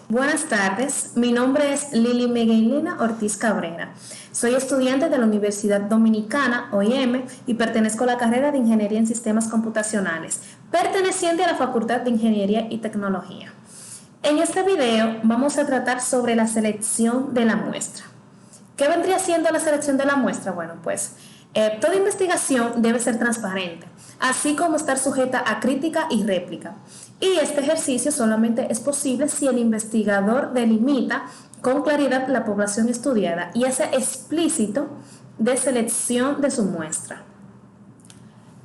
Buenas tardes, mi nombre es Lili Miguelina Ortiz Cabrera. Soy estudiante de la Universidad Dominicana, OIM, y pertenezco a la carrera de Ingeniería en Sistemas Computacionales, perteneciente a la Facultad de Ingeniería y Tecnología. En este video vamos a tratar sobre la selección de la muestra. ¿Qué vendría siendo la selección de la muestra? Bueno, pues toda investigación debe ser transparente, así como estar sujeta a crítica y réplica. Y este ejercicio solamente es posible si el investigador delimita con claridad la población estudiada y hace explícito de selección de su muestra.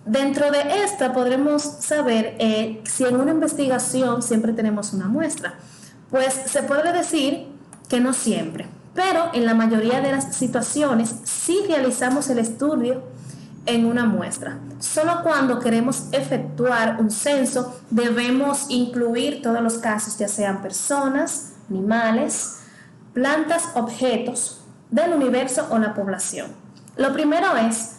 Dentro de esta podremos saber si en una investigación siempre tenemos una muestra. Pues se puede decir que no siempre, pero en la mayoría de las situaciones sí realizamos el estudio en una muestra. Solo cuando queremos efectuar un censo debemos incluir todos los casos, ya sean personas, animales, plantas, objetos del universo o la población. Lo primero es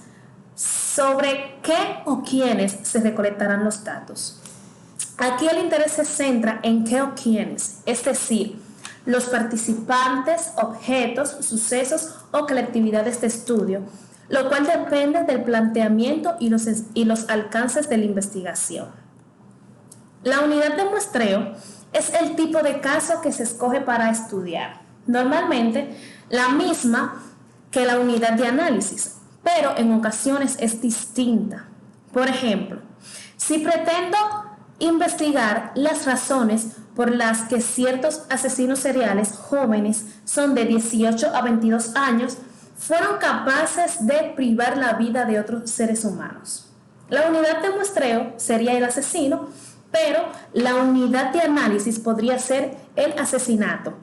sobre qué o quiénes se recolectarán los datos. Aquí el interés se centra en qué o quiénes, es decir, los participantes, objetos, sucesos o colectividades de estudio, lo cual depende del planteamiento y los alcances de la investigación. La unidad de muestreo es el tipo de caso que se escoge para estudiar, normalmente la misma que la unidad de análisis, pero en ocasiones es distinta. Por ejemplo, si pretendo investigar las razones por las que ciertos asesinos seriales jóvenes son de 18 a 22 años, fueron capaces de privar la vida de otros seres humanos. La unidad de muestreo sería el asesino, pero la unidad de análisis podría ser el asesinato.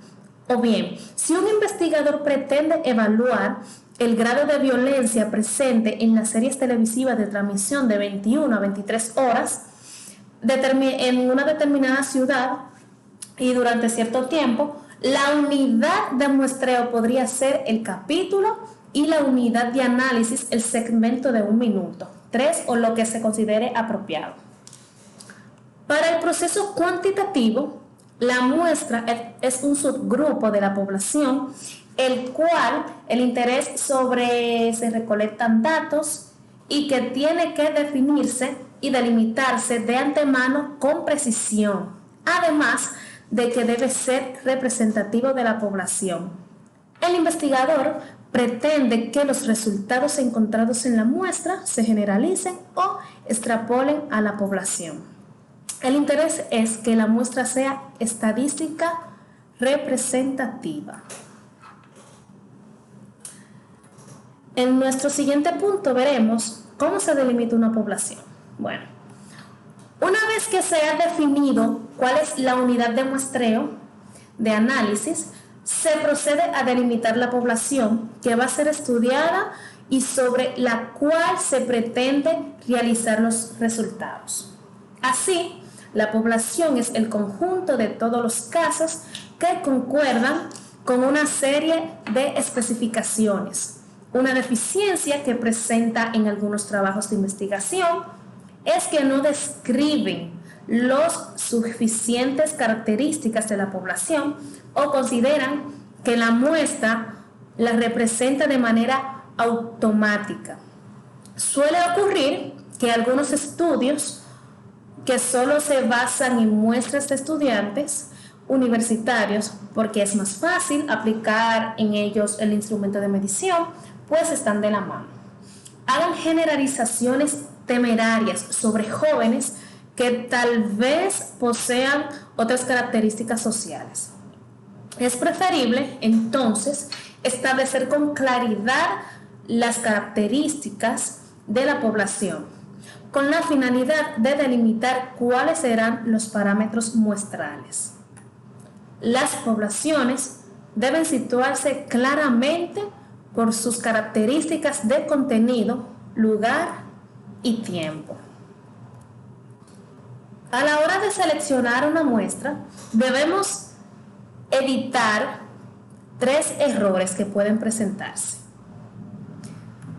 O bien, si un investigador pretende evaluar el grado de violencia presente en las series televisivas de transmisión de 21 a 23 horas en una determinada ciudad y durante cierto tiempo, la unidad de muestreo podría ser el capítulo y la unidad de análisis el segmento de 1 minuto, 3 o lo que se considere apropiado. Para el proceso cuantitativo, la muestra es un subgrupo de la población, el cual el interés sobre se recolectan datos y que tiene que definirse y delimitarse de antemano con precisión, además de que debe ser representativo de la población. El investigador pretende que los resultados encontrados en la muestra se generalicen o extrapolen a la población. El interés es que la muestra sea estadística representativa. En nuestro siguiente punto veremos cómo se delimita una población. Bueno, una vez que se ha definido cuál es la unidad de muestreo, de análisis, se procede a delimitar la población que va a ser estudiada y sobre la cual se pretende realizar los resultados. Así, la población es el conjunto de todos los casos que concuerdan con una serie de especificaciones. Una deficiencia que presenta en algunos trabajos de investigación es que no describen las suficientes características de la población o consideran que la muestra la representa de manera automática. Suele ocurrir que algunos estudios que solo se basan en muestras de estudiantes universitarios, porque es más fácil aplicar en ellos el instrumento de medición, pues están de la mano. Hagan generalizaciones temerarias sobre jóvenes que tal vez posean otras características sociales. Es preferible, entonces, establecer con claridad las características de la población, con la finalidad de delimitar cuáles serán los parámetros muestrales. Las poblaciones deben situarse claramente por sus características de contenido, lugar y tiempo. A la hora de seleccionar una muestra, debemos evitar 3 errores que pueden presentarse.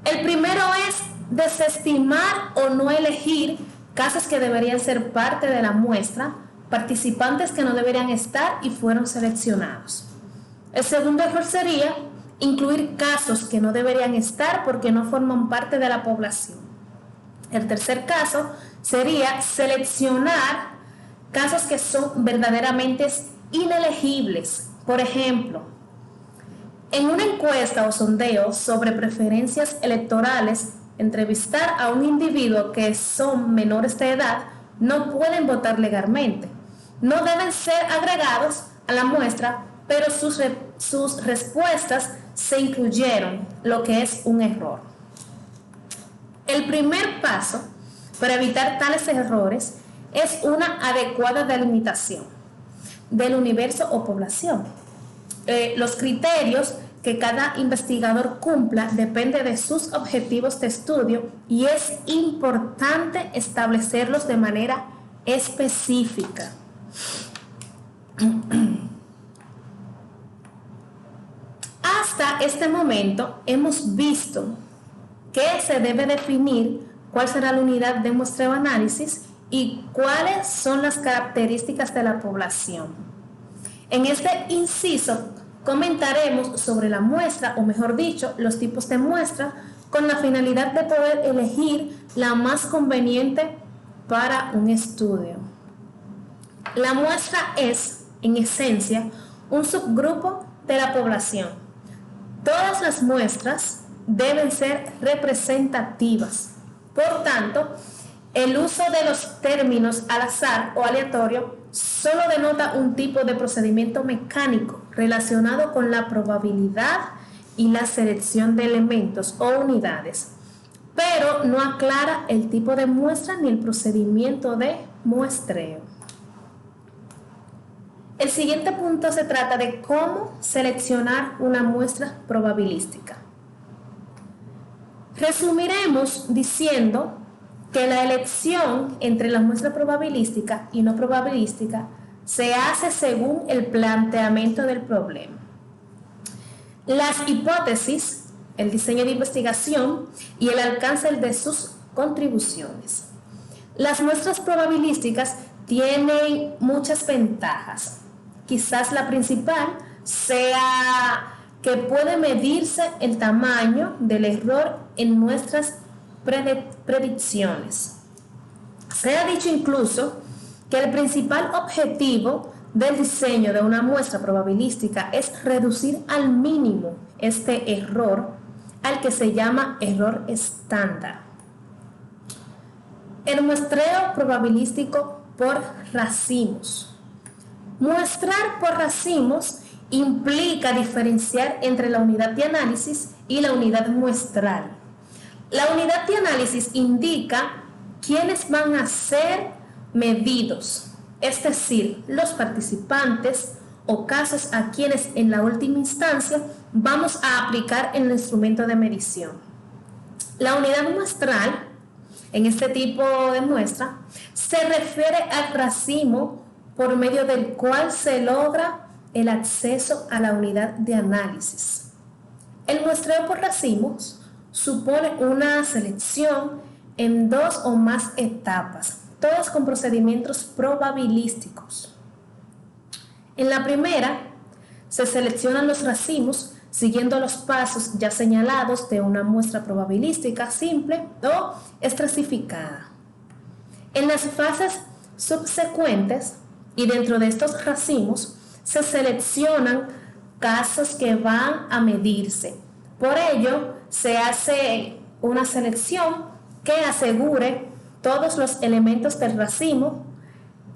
El primero es desestimar o no elegir casos que deberían ser parte de la muestra participantes que no deberían estar y fueron seleccionados. El segundo error sería incluir casos que no deberían estar porque no forman parte de la población. El tercer caso sería seleccionar casos que son verdaderamente inelegibles. Por ejemplo, en una encuesta o sondeo sobre preferencias electorales, entrevistar a un individuo que son menores de edad no pueden votar legalmente. No deben ser agregados a la muestra, pero sus respuestas se incluyeron, lo que es un error. El primer paso para evitar tales errores es una adecuada delimitación del universo o población. Los criterios que cada investigador cumpla depende de sus objetivos de estudio y es importante establecerlos de manera específica. Hasta este momento hemos visto que se debe definir cuál será la unidad de muestreo análisis y cuáles son las características de la población. En este inciso comentaremos sobre la muestra, o mejor dicho, los tipos de muestra, con la finalidad de poder elegir la más conveniente para un estudio. La muestra es, en esencia, un subgrupo de la población. Todas las muestras deben ser representativas. Por tanto, el uso de los términos al azar o aleatorio solo denota un tipo de procedimiento mecánico relacionado con la probabilidad y la selección de elementos o unidades, pero no aclara el tipo de muestra ni el procedimiento de muestreo. El siguiente punto se trata de cómo seleccionar una muestra probabilística. Resumiremos diciendo que la elección entre la muestra probabilística y no probabilística se hace según el planteamiento del problema. Las hipótesis, el diseño de investigación y el alcance de sus contribuciones. Las muestras probabilísticas tienen muchas ventajas. Quizás la principal sea que puede medirse el tamaño del error en nuestras predicciones. Se ha dicho incluso que el principal objetivo del diseño de una muestra probabilística es reducir al mínimo este error, al que se llama error estándar. El muestreo probabilístico por racimos. Muestrar por racimos implica diferenciar entre la unidad de análisis y la unidad muestral. La unidad de análisis indica quiénes van a ser medidos, es decir, los participantes o casos a quienes en la última instancia vamos a aplicar el instrumento de medición. La unidad muestral, en este tipo de muestra, se refiere al racimo por medio del cual se logra el acceso a la unidad de análisis. El muestreo por racimos supone una selección en dos o más etapas, todas con procedimientos probabilísticos. En la primera, se seleccionan los racimos siguiendo los pasos ya señalados de una muestra probabilística simple o estratificada. En las fases subsecuentes y dentro de estos racimos se seleccionan casos que van a medirse. Por ello, se hace una selección que asegure todos los elementos del racimo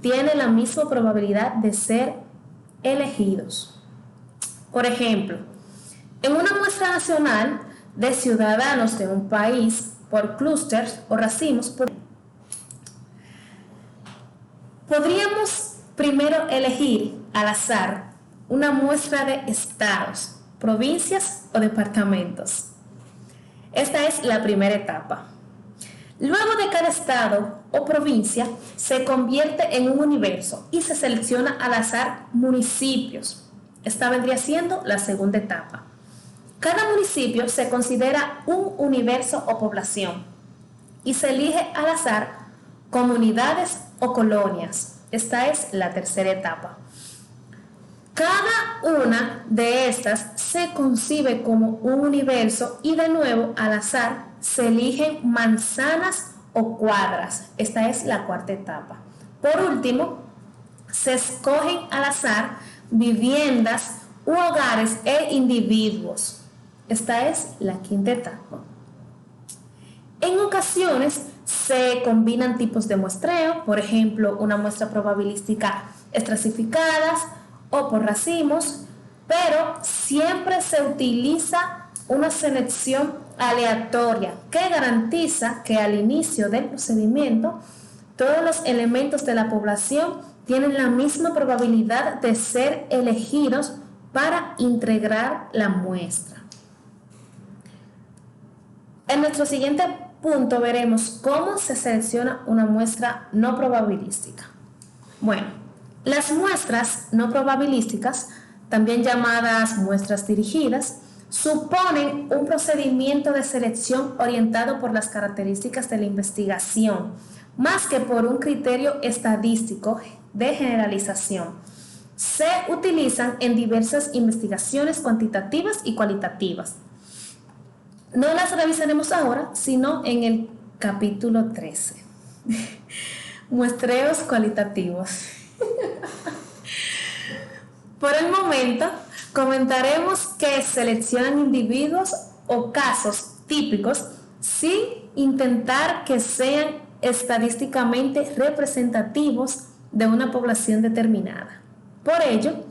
tienen la misma probabilidad de ser elegidos. Por ejemplo, en una muestra nacional de ciudadanos de un país por clústeres o racimos, podríamos primero elegir al azar una muestra de estados, provincias o departamentos. Esta es la primera etapa. Luego de cada estado o provincia se convierte en un universo y se selecciona al azar municipios. Esta vendría siendo la segunda etapa. Cada municipio se considera un universo o población y se elige al azar comunidades o colonias. Esta es la tercera etapa. Cada una de estas se concibe como un universo y de nuevo al azar se eligen manzanas o cuadras. Esta es la cuarta etapa. Por último, se escogen al azar viviendas u hogares e individuos. Esta es la quinta etapa. En ocasiones se combinan tipos de muestreo, por ejemplo, una muestra probabilística estratificadas o por racimos, pero siempre se utiliza una selección aleatoria que garantiza que al inicio del procedimiento todos los elementos de la población tienen la misma probabilidad de ser elegidos para integrar la muestra. En nuestro siguiente punto veremos cómo se selecciona una muestra no probabilística. Bueno, las muestras no probabilísticas, también llamadas muestras dirigidas, suponen un procedimiento de selección orientado por las características de la investigación, más que por un criterio estadístico de generalización. Se utilizan en diversas investigaciones cuantitativas y cualitativas. No las revisaremos ahora, sino en el capítulo 13. Muestreos cualitativos. Por el momento, comentaremos que seleccionan individuos o casos típicos sin intentar que sean estadísticamente representativos de una población determinada. Por ello,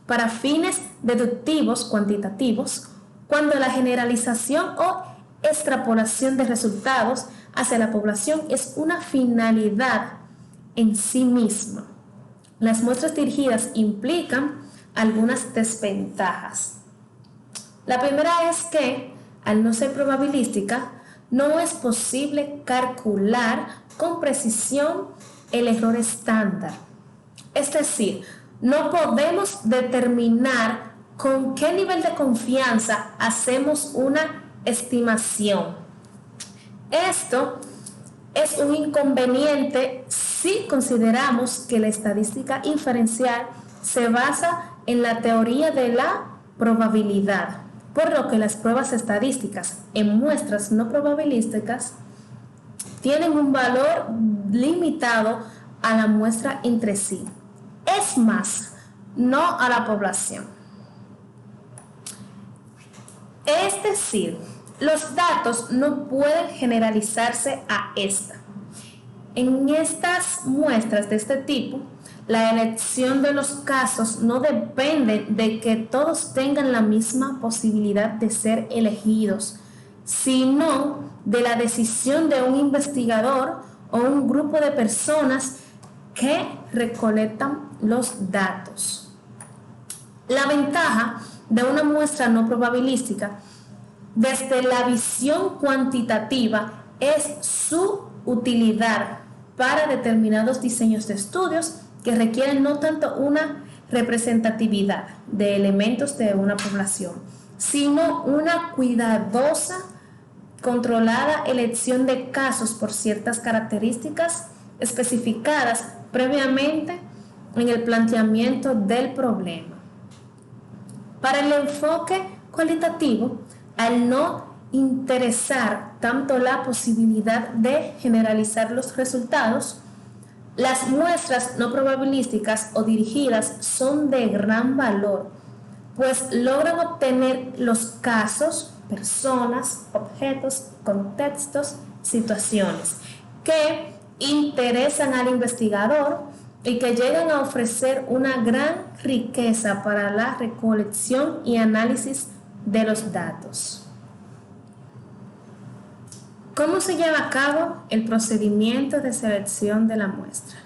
para fines deductivos cuantitativos, cuando la generalización o extrapolación de resultados hacia la población es una finalidad en sí misma, las muestras dirigidas implican algunas desventajas. La primera es que, al no ser probabilística, no es posible calcular con precisión el error estándar. Es decir, no podemos determinar con qué nivel de confianza hacemos una estimación. Esto es un inconveniente si consideramos que la estadística inferencial se basa en la teoría de la probabilidad, por lo que las pruebas estadísticas en muestras no probabilísticas tienen un valor limitado a la muestra entre sí, es más, no a la población. Es decir, los datos no pueden generalizarse a esta. En estas muestras de este tipo, la elección de los casos no depende de que todos tengan la misma posibilidad de ser elegidos, sino de la decisión de un investigador o un grupo de personas que recolectan los datos. La ventaja de una muestra no probabilística desde la visión cuantitativa es su utilidad para determinados diseños de estudios que requieren no tanto una representatividad de elementos de una población, sino una cuidadosa, controlada elección de casos por ciertas características especificadas previamente en el planteamiento del problema. Para el enfoque cualitativo, al no interesar tanto la posibilidad de generalizar los resultados, las muestras no probabilísticas o dirigidas son de gran valor, pues logran obtener los casos, personas, objetos, contextos, situaciones que interesan al investigador y que llegan a ofrecer una gran riqueza para la recolección y análisis de los datos. ¿Cómo se lleva a cabo el procedimiento de selección de la muestra?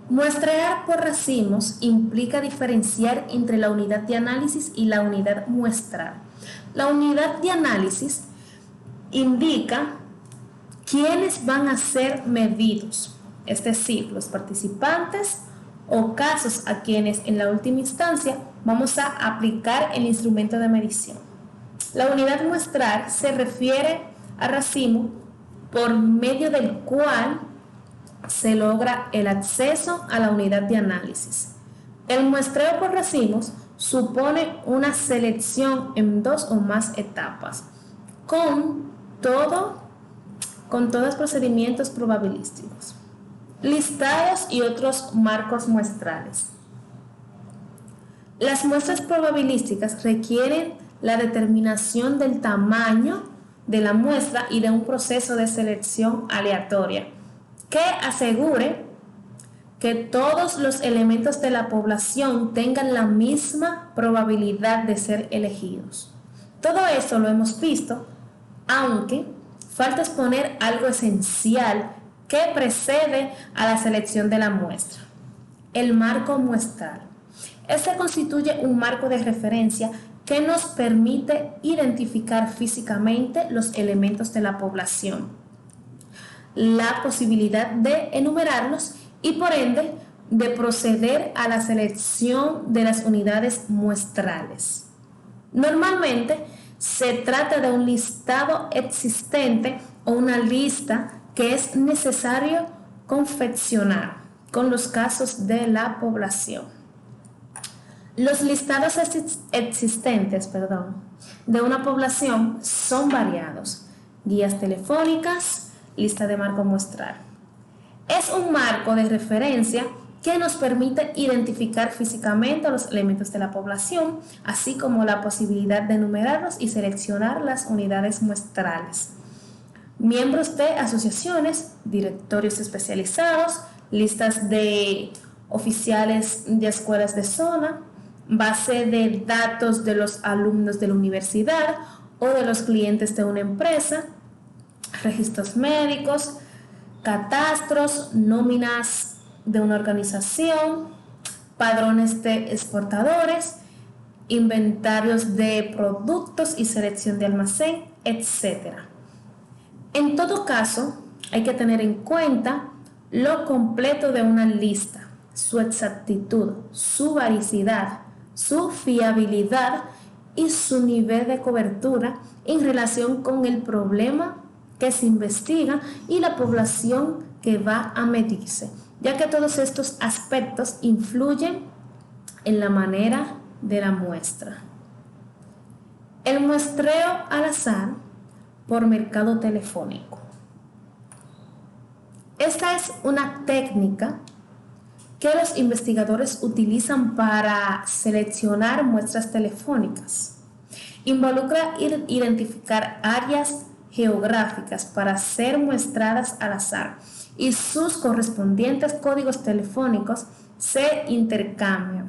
Muestrear por racimos implica diferenciar entre la unidad de análisis y la unidad muestral. La unidad de análisis indica quiénes van a ser medidos, es decir, los participantes o casos a quienes en la última instancia vamos a aplicar el instrumento de medición. La unidad muestral se refiere al racimo por medio del cual se logra el acceso a la unidad de análisis. El muestreo por racimos supone una selección en 2 o más etapas, con todos procedimientos probabilísticos, listados y otros marcos muestrales. Las muestras probabilísticas requieren la determinación del tamaño de la muestra y de un proceso de selección aleatoria que asegure que todos los elementos de la población tengan la misma probabilidad de ser elegidos. Todo esto lo hemos visto, aunque falta exponer algo esencial que precede a la selección de la muestra: el marco muestral. Este constituye un marco de referencia que nos permite identificar físicamente los elementos de la población, la posibilidad de enumerarlos y por ende de proceder a la selección de las unidades muestrales. Normalmente se trata de un listado existente o una lista que es necesario confeccionar con los casos de la población. Los listados existentes de una población son variados: guías telefónicas, lista de marco muestral. Es un marco de referencia que nos permite identificar físicamente los elementos de la población, así como la posibilidad de enumerarlos y seleccionar las unidades muestrales. Miembros de asociaciones, directorios especializados, listas de oficiales de escuelas de zona, base de datos de los alumnos de la universidad o de los clientes de una empresa, registros médicos, catastros, nóminas de una organización, padrones de exportadores, inventarios de productos y selección de almacén, etc. En todo caso, hay que tener en cuenta lo completo de una lista, su exactitud, su varicidad, su fiabilidad y su nivel de cobertura en relación con el problema que se investiga y la población que va a medirse, ya que todos estos aspectos influyen en la manera de la muestra. El muestreo al azar por mercado telefónico. Esta es una técnica que los investigadores utilizan para seleccionar muestras telefónicas. Involucra identificar áreas geográficas para ser muestradas al azar y sus correspondientes códigos telefónicos se intercambian,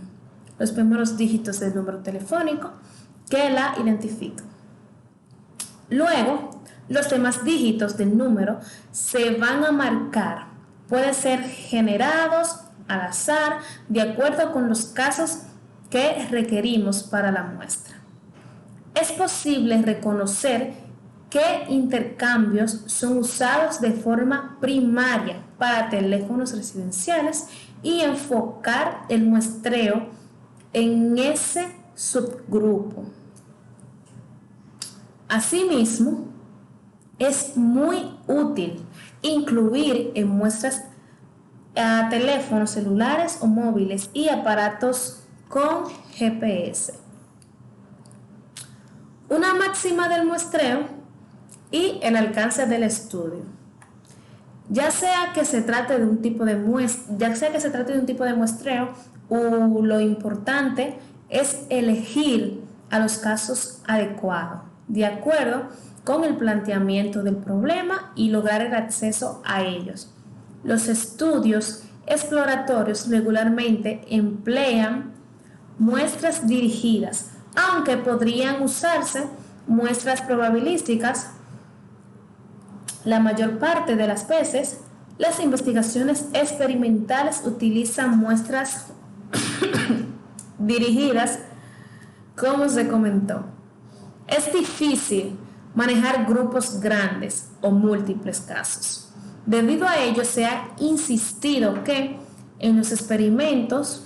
los primeros dígitos del número telefónico que la identifican. Luego, los demás dígitos del número se van a marcar, pueden ser generados al azar de acuerdo con los casos que requerimos para la muestra. Es posible reconocer qué intercambios son usados de forma primaria para teléfonos residenciales y enfocar el muestreo en ese subgrupo. Asimismo, es muy útil incluir en muestras a teléfonos celulares o móviles y aparatos con GPS. Una máxima del muestreo y el alcance del estudio. Ya sea que se trate de un tipo de muestreo, lo importante es elegir a los casos adecuados, de acuerdo con el planteamiento del problema y lograr el acceso a ellos. Los estudios exploratorios regularmente emplean muestras dirigidas, aunque podrían usarse muestras probabilísticas. La mayor parte de las veces, las investigaciones experimentales utilizan muestras dirigidas, como se comentó. Es difícil manejar grupos grandes o múltiples casos. Debido a ello, se ha insistido que en los experimentos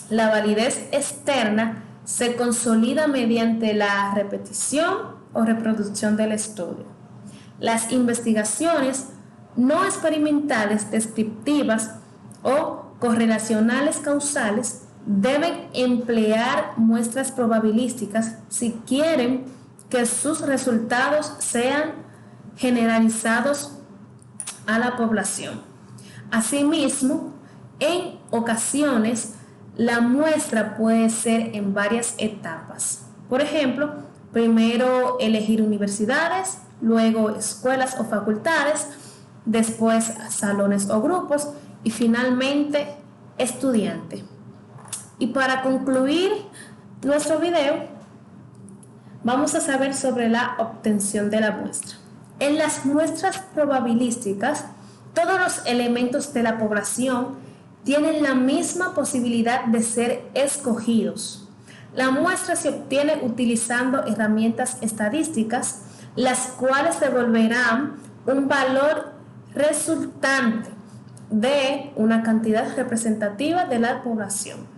la validez externa se consolida mediante la repetición o reproducción del estudio. Las investigaciones no experimentales descriptivas o correlacionales causales deben emplear muestras probabilísticas si quieren que sus resultados sean generalizados a la población. Asimismo, en ocasiones, la muestra puede ser en varias etapas. Por ejemplo, primero elegir universidades, luego escuelas o facultades, después salones o grupos y finalmente estudiante. Y para concluir nuestro video, vamos a saber sobre la obtención de la muestra. En las muestras probabilísticas, todos los elementos de la población tienen la misma posibilidad de ser escogidos. La muestra se obtiene utilizando herramientas estadísticas, las cuales devolverán un valor resultante de una cantidad representativa de la población.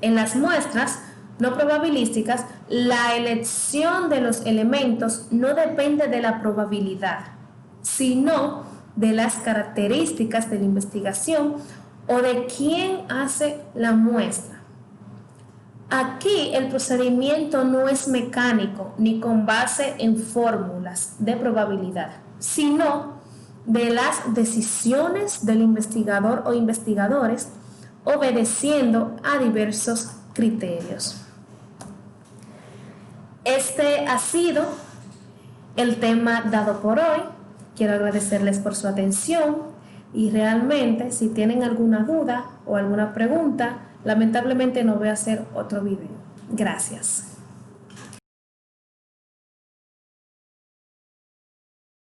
En las muestras no probabilísticas, la elección de los elementos no depende de la probabilidad, sino de las características de la investigación o de quién hace la muestra. Aquí el procedimiento no es mecánico ni con base en fórmulas de probabilidad, sino de las decisiones del investigador o investigadores obedeciendo a diversos criterios. Este ha sido el tema dado por hoy. Quiero agradecerles por su atención y realmente si tienen alguna duda o alguna pregunta, lamentablemente no voy a hacer otro video. Gracias.